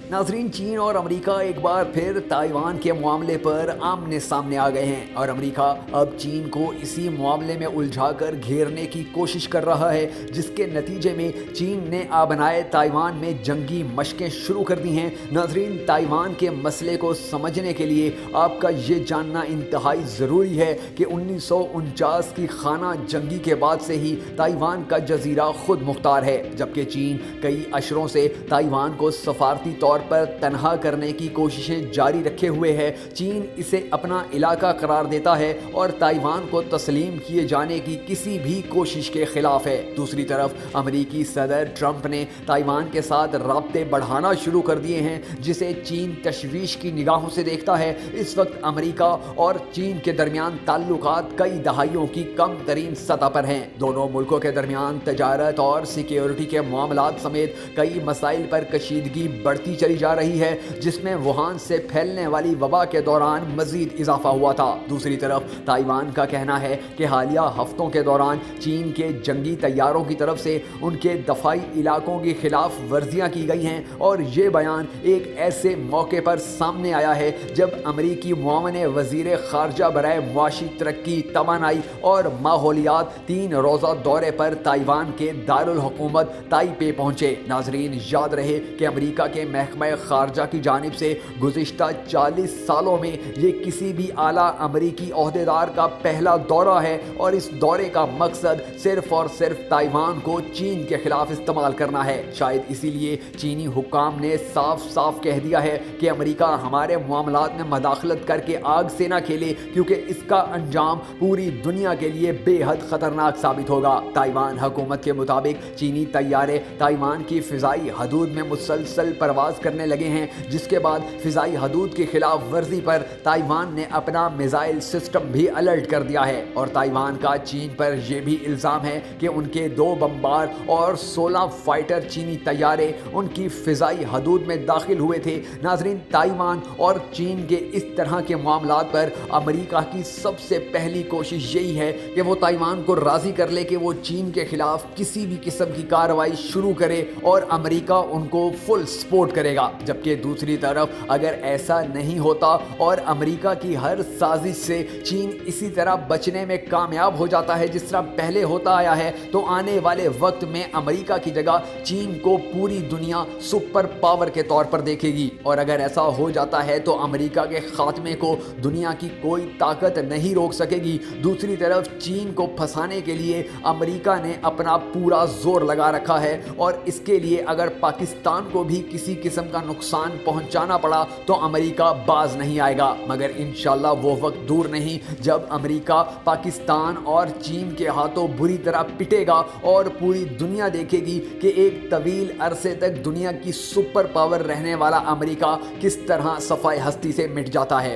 नाजरीन, चीन और अमेरिका एक बार फिर ताइवान के मामले पर आमने सामने आ गए हैं और अमेरिका अब चीन को इसी मामले में उलझाकर घेरने की कोशिश कर रहा है, जिसके नतीजे में चीन ने आबनाए ताइवान में जंगी मशकें शुरू कर दी हैं। नाजरीन, ताइवान के मसले को समझने के लिए आपका ये जानना इंतहाई ज़रूरी है कि 1949 की खाना जंगी के बाद से ही ताइवान का जजीरा खुद मुख्तार है, जबकि चीन कई अशरों से ताइवान को सफारती तौर पर तनहा करने की कोशिशें जारी रखे हुए है। चीन इसे अपना इलाका करार देता है और ताइवान को तस्लीम किए जाने की किसी भी कोशिश के खिलाफ है। दूसरी तरफ अमेरिकी सदर ट्रंप ने ताइवान के साथ राब्ते बढ़ाना शुरू कर दिए हैं, जिसे चीन तशवीश की निगाहों से देखता है। इस वक्त अमेरिका और चीन के दरमियान ताल्लुकात कई दहाइयों की कम तरीन सतह पर हैं। दोनों मुल्कों के दरमियान तजारत और सिक्योरिटी के मामलात समेत कई मसाइल पर कशीदगी बढ़ती चली जा रही है, जिसमें वुहान से फैलने वाली वबा के दौरान मजीद इजाफा हुआ था। दूसरी तरफ ताइवान का कहना है कि हालिया हफ्तों के दौरान चीन के जंगी तैयारों की तरफ से उनके दफाई इलाकों की खिलाफ वर्जियां की गई हैं और ये बयान एक ऐसे मौके पर सामने आया है जब अमरीकी मुआवन वजीर खारजा बराए मुआशी तरक्की, तवानाई और माहौलियात 3 रोज़ा दौरे पर ताइवान के दारुल हुकूमत ताइपे पहुंचे। नाजरीन, याद रहे कि अमरीका के महकमा खारजा की जानिब से गुज़िश्ता 40 सालों में ये किसी भी आला अमरीकी ओहदेदार का पहला दौरा है और इस दौरे का मकसद सिर्फ और सिर्फ ताइवान को चीन के खिलाफ इस्तेमाल करना है। शायद इसीलिए चीनी हुक्काम ने साफ साफ कह दिया है कि अमरीका हमारे मामलात में मदाखलत करके आग से ना खेले, क्योंकि इसका अंजाम पूरी दुनिया के लिए बेहद खतरनाक साबित होगा। ताइवान हुकूमत के मुताबिक चीनी तैयारे ताइवान की फ़िज़ाई हदूद में मुसलसल परवाज करने लगे हैं, जिसके बाद फ़िज़ाई हदूद की खिलाफ वर्जी पर ताइवान ने अपना मिसाइल सिस्टम भी अलर्ट कर दिया है। और ताइवान का चीन पर यह भी इल्ज़ाम है कि उनके 2 बमबार और 16 फाइटर चीनी तैयारे उनकी फ़िज़ाई हदूद में दाखिल हुए थे। नाजरीन, ताइवान और चीन के इस तरह के मामलात पर अमेरिका की सबसे पहली कोशिश यही है कि वो ताइवान को राज़ी कर ले कि वो चीन के खिलाफ किसी भी किस्म की कार्रवाई शुरू करे और अमेरिका उनको फुल सपोर्ट करेगा। जबकि दूसरी तरफ अगर ऐसा नहीं होता और अमेरिका की हर साजिश से चीन इसी तरह बचने में कामयाब हो जाता है जिस तरह पहले होता आया है, तो आने वाले वक्त में अमेरिका की जगह चीन को पूरी दुनिया सुपर पावर के तौर पर देखेगी। और अगर ऐसा हो जाता है तो अमेरिका के खात्मे को दुनिया की कोई ताकत नहीं रोक सकेगी। दूसरी तरफ चीन को फंसाने के लिए अमेरिका ने अपना पूरा जोर लगा रखा है और इसके लिए अगर पाकिस्तान को भी किसी किस्म का नुकसान पहुंचाना पड़ा तो अमेरिका बाज नहीं आएगा। मगर इंशाल्लाह वो वक्त दूर नहीं जब अमेरिका पाकिस्तान और चीन के हाथों बुरी तरह पिटेगा और पूरी दुनिया देखेगी कि एक तवील अरसे तक दुनिया की सुपर पावर रहने वाला अमेरिका किस तरह सफाई हस्ती से मिट जाता है।